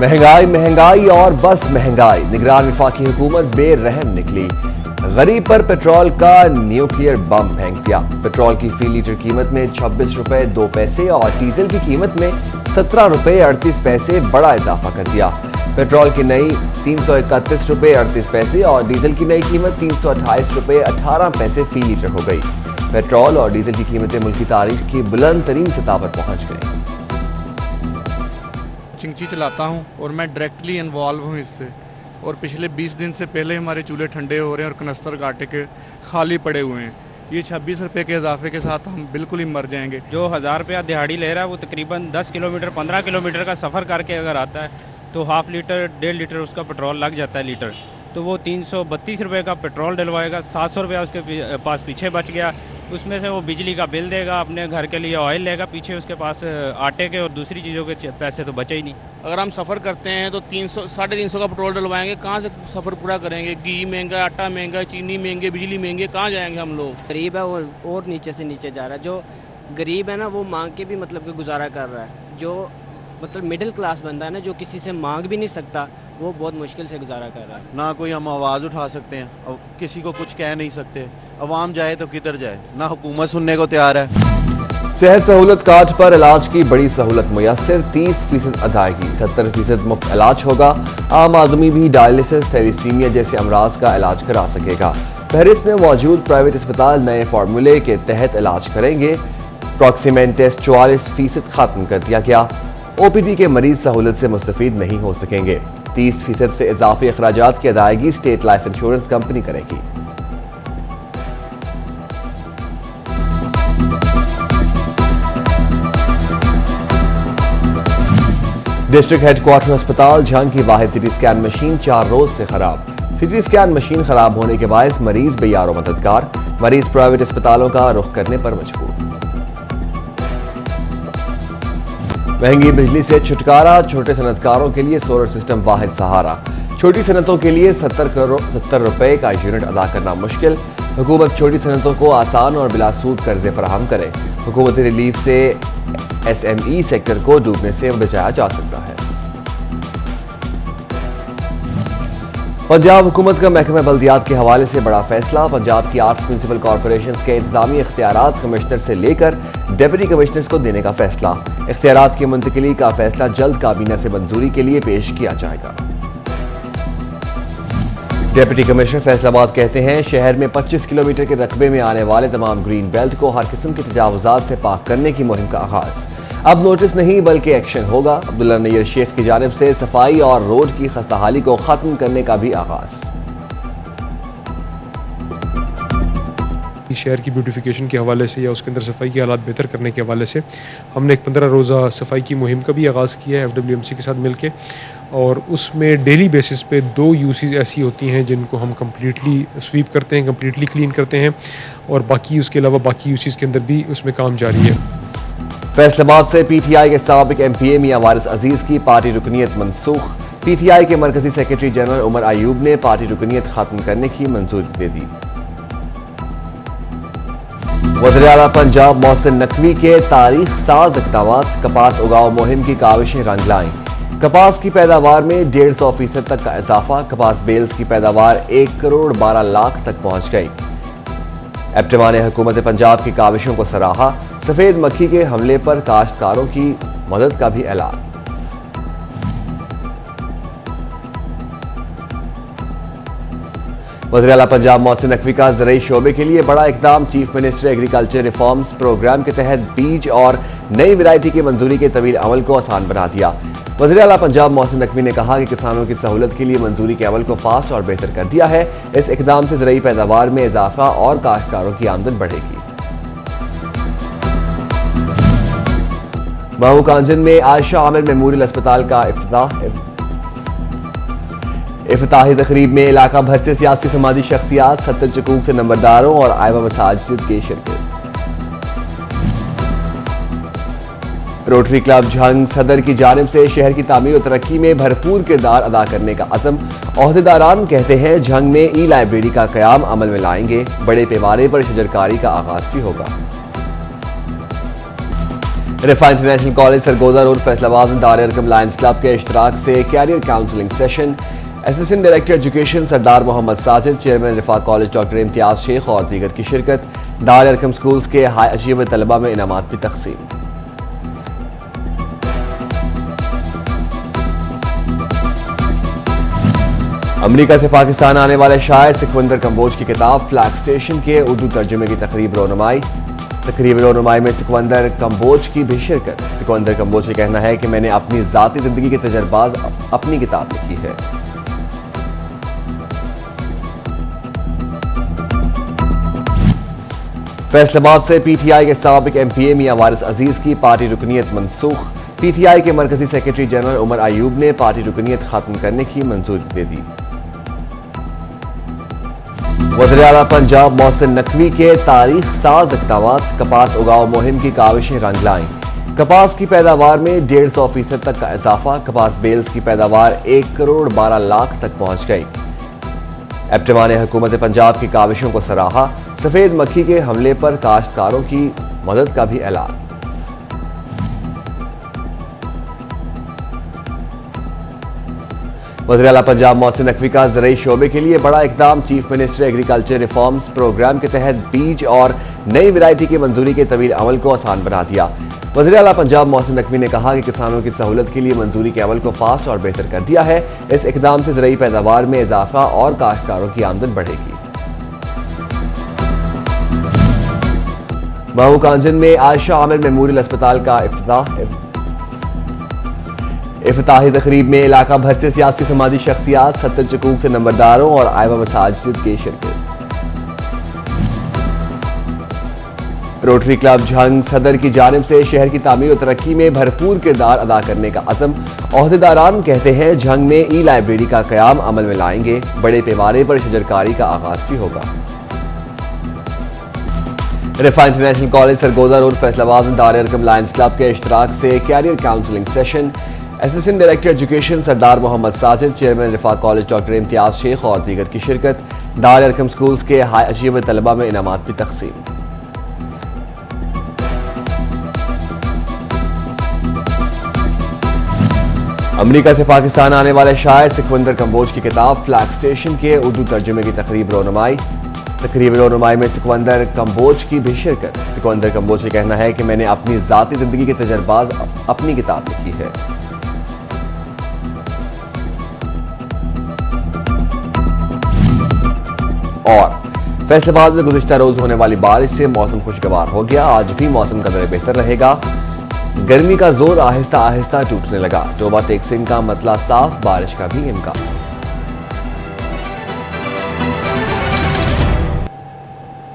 महंगाई महंगाई और बस महंगाई, निगरान वफाकी हुकूमत बेरहम निकली। गरीब पर पेट्रोल का न्यूक्लियर बम फेंक दिया। पेट्रोल की फी लीटर कीमत में 26 रुपए 2 पैसे और डीजल की कीमत में 17 रुपए 38 पैसे बड़ा इजाफा कर दिया। पेट्रोल की नई 331 रुपए 38 पैसे और डीजल की नई कीमत 328 रुपए 18 पैसे फी लीटर हो गई। पेट्रोल और डीजल की कीमतें मुल्की तारीख की बुलंद तरीन सतह पर पहुंच गई। चिंची चलाता हूं और मैं डायरेक्टली इन्वॉल्व हूं इससे, और पिछले 20 दिन से पहले हमारे चूल्हे ठंडे हो रहे हैं और कनस्तर गाटे के खाली पड़े हुए हैं। ये 26 रुपए के इजाफे के साथ हम बिल्कुल ही मर जाएंगे। जो 1000 रुपया दिहाड़ी ले रहा है वो तकरीबन 10 किलोमीटर 15 किलोमीटर का सफ़र करके अगर आता है तो हाफ लीटर 1.5 लीटर उसका पेट्रोल लग जाता है लीटर, तो वो 332 रुपये का पेट्रोल डलवाएगा, 700 रुपया उसके पास पीछे बच गया। उसमें से वो बिजली का बिल देगा, अपने घर के लिए ऑयल लेगा, पीछे उसके पास आटे के और दूसरी चीज़ों के पैसे तो बचे ही नहीं। अगर हम सफ़र करते हैं तो 300 350 का पेट्रोल डलवाएंगे, कहाँ से सफ़र पूरा करेंगे? घी महंगा, आटा महंगा, चीनी महंगे, बिजली महंगे, कहाँ जाएंगे हम लोग? गरीब है वो और नीचे से नीचे जा रहा है। जो गरीब है ना वो मांग के भी मतलब कि गुजारा कर रहा है। जो मतलब मिडिल क्लास बंदा है ना, जो किसी से मांग भी नहीं सकता, वो बहुत मुश्किल से गुजारा कर रहा है। ना कोई हम आवाज़ उठा सकते हैं, अब किसी को कुछ कह नहीं सकते। अवाम जाए तो किधर जाए, ना हुकूमत सुनने को तैयार है। सेहत सहूलत कार्ड पर इलाज की बड़ी सहूलत मुयस्सर, 30% अदायगी, 70% मुफ्त इलाज होगा। आम आदमी भी डायलिसिस, थैलीसीमिया जैसे अमराज का इलाज करा सकेगा। फहरिस्त में मौजूद प्राइवेट अस्पताल नए फार्मूले के तहत इलाज करेंगे। प्रॉक्सीमेन टेस्ट 44% खत्म कर दिया गया। ओपीडी के मरीज सहूलत से मुस्तफीद नहीं हो सकेंगे। 30% से इजाफी अखराजात की अदायगी स्टेट लाइफ इंश्योरेंस कंपनी करेगी। डिस्ट्रिक्ट हेडक्वार्टर अस्पताल झंग की वाहिद सिटी स्कैन मशीन 4 रोज से खराब। सिटी स्कैन मशीन खराब होने के बायस मरीज बेयारो मददगार, मरीज प्राइवेट अस्पतालों का रुख करने पर मजबूर। महंगी बिजली से छुटकारा, छोटे सनतकारों के लिए सोलर सिस्टम वाहिद सहारा। छोटी सनतों के लिए 70 रुपए का यूनिट अदा करना मुश्किल। हुकूमत छोटी सनतों को आसान और बिलासूद कर्जे फराहम करे। हुकूमती रिलीफ से एसएमई सेक्टर को डूबने से बचाया जा सकता है। पंजाब हुकूमत का महकमा बल्दियात के हवाले से बड़ा फैसला। पंजाब की 8 म्यूनिसिपल कॉरपोरेशन के इंतजामी इख्तियारात कमिश्नर से लेकर डिप्टी कमिश्नर्स को देने का फैसला। इख्तियारात की मुंतकिली का फैसला जल्द काबीना से मंजूरी के लिए पेश किया जाएगा। डिप्टी कमिश्नर फैसलाबाद कहते हैं शहर में 25 किलोमीटर के रकबे में आने वाले तमाम ग्रीन बेल्ट को हर किस्म के तजावुजात से पाक करने की मुहिम का आगाज। अब नोटिस नहीं बल्कि एक्शन होगा। अब्दुल्ला नैयर शेख की जानिब से सफाई और रोड की खस्ताहाली को खत्म करने का भी आगाज। शहर की ब्यूटिफिकेशन के हवाले से या उसके अंदर सफाई के हालात बेहतर करने के हवाले से हमने एक 15 रोज़ा सफाई की मुहिम का भी आगाज़ किया है FWMC के साथ मिलके, और उसमें डेली बेसिस पे 2 यूसीज ऐसी होती हैं जिनको हम कम्प्लीटली स्वीप करते हैं, कम्प्लीटली क्लीन करते हैं, और बाकी उसके अलावा बाकी यूसीज के अंदर भी उसमें काम जारी है। फैसलाबाद से पीटीआई के साबिक एमपीए मियां वारिस अजीज की पार्टी रुकनियत मनसूख। पीटीआई के मरकजी सेक्रेटरी जनरल उमर अयूब ने पार्टी रुकनियत खत्म करने की मंजूरी दे दी। वज़ीर आला पंजाब मोहसिन नकवी के तारीख साज इक़दामात, कपास उगाओ मुहिम की काविशें रंग लाईं। कपास की पैदावार में 150% तक का इजाफा। कपास बेल्स की पैदावार 1 करोड़ 12 लाख तक पहुंच गई। एप्टमा ने हुकूमत पंजाब की काविशों को सराहा। सफेद मक्खी के हमले पर काश्तकारों की मदद का भी ऐलान। वज़ीर आला पंजाब मोहसिन नकवी का ज़रई शोबे के लिए बड़ा इकदाम। Chief minister agriculture reforms programme के तहत बीज और नई वैरायटी की मंजूरी के तवील अमल को आसान बना दिया। वज़ीर आला पंजाब मोहसिन नकवी ने कहा कि किसानों की सहूलत के लिए मंजूरी के अमल को फास्ट और बेहतर कर दिया है। इस इकदाम से ज़रई पैदावार में इजाफा और काश्तकारों की आमदन बढ़ेगी। महू कांजन में आयशा आमिर मेमोरियल अस्पताल का इफ्तिताही तकरीब में इलाका भर से सियासी समाजी शख्सियात, 70 चकूक से नंबरदारों और आयवा मसाजिद की शिरकत। रोटरी क्लब झंग सदर की जानिब से शहर की तामीर और तरक्की में भरपूर किरदार अदा करने का अज़म। ओहदेदारान कहते हैं झंग में ई लाइब्रेरी का क़याम अमल में लाएंगे। बड़े पैमाने पर शजरकारी का आगाज भी होगा। Riphah international college Sargodha road Faisalabad में दार अरकम लायंस क्लब के इश्तराक से career counselling session. Assistant director education Sardar Mohammad Sajid, chairman Riphah college doctor Imtiaz Sheikh और दीगर की शिरकत। दार अरकम स्कूल्स के हाई अचीवर तलबा में इनामात की तकसीम। अमरीका से पाकिस्तान आने वाले शायर सिकंदर कंबोज की किताब फ्लैग स्टेशन के उर्दू तर्जुमे की तकरीब रोनुमाई। तकरीब रोनुमाई में सिकंदर कंबोज की भी शिरकत। सिकंदर कंबोज का कहना है कि मैंने अपनी जाती जिंदगी के तजर्बात अपनी किताब लिखी है। फैसलाबाद से पीटीआई के साबिक एमपीए मियां वारिस अजीज की पार्टी रुकनीत मनसूख। पीटीआई के मरकजी सेक्रेटरी जनरल उमर अयूब ने पार्टी रुकनीत खत्म करने की मंजूरी दे दी। वज़ीर आला पंजाब मोहसिन नकवी के तारीख साज इक़दामात। कपास उगाओ मुहिम की काविशें रंग लाईं। कपास की पैदावार में 150% तक का इजाफा। कपास बेल्स की पैदावार 1 करोड़ 12 लाख तक पहुंच गई। एप्टमा ने हुकूमत पंजाब की काविशों को सराहा। सफेद मक्खी के हमले पर काश्तकारों की मदद का भी ऐलान। वज़ीर आला पंजाब मोहसिन नकवी का ज़राई शोबे के लिए बड़ा इकदाम। Chief minister agriculture reforms programme के तहत बीज और नई वैरायटी की मंजूरी के तवील अमल को आसान बना दिया। वज़ीर आला पंजाब मोहसिन नकवी ने कहा कि किसानों की सहूलत के लिए मंजूरी के अमल को फास्ट और बेहतर कर दिया है। इस इकदाम से ज़राई पैदावार में इजाफा और काश्तकारों की आमदन बढ़ेगी। महू कांजन में आयशा आमिर मेमोरियल अस्पताल का इफ्तिताही तकरीब में इलाका भर से सियासी समाजी शख्सियात, 70 चकूक से नंबरदारों और आयमा मसाजिद की शिरकत। रोटरी क्लब झंग सदर की जानिब से शहर की तामीर और तरक्की में भरपूर किरदार अदा करने का अज़म। ओहदेदारान कहते हैं झंग में ई लाइब्रेरी का क़याम अमल में लाएंगे। बड़े पैमाने पर शजरकारी का आगाज भी होगा। Riphah international college Sargodha road Faisalabad में दार अरकम लायंस क्लब के इश्तराक से career counselling session. Assistant director education Sardar Mohammad Sajid, chairman Riphah college doctor Imtiaz Sheikh और दीगर की शिरकत। दार अरकम स्कूल्स के हाई अचीवर तलबा में इनामात की तकसीम। अमरीका से पाकिस्तान आने वाले शायर सिकंदर कंबोज की किताब फ्लैग स्टेशन के उर्दू तर्जुमे की तकरीब रोनुमाई। तकरीब रोनुमाई में सिकंदर कंबोज की भी शिरकत। सिकंदर कंबोज का कहना है कि मैंने अपनी जाती जिंदगी के तजर्बात अपनी किताब लिखी है। और फैसलाबाद में गुज़िश्ता रोज होने वाली बारिश से मौसम खुशगवार हो गया। आज भी मौसम का दर बेहतर रहेगा। गर्मी का जोर आहिस्ता आहिस्ता टूटने लगा। टोबा टेक सिंह का मतला साफ, बारिश का भी इम्कान।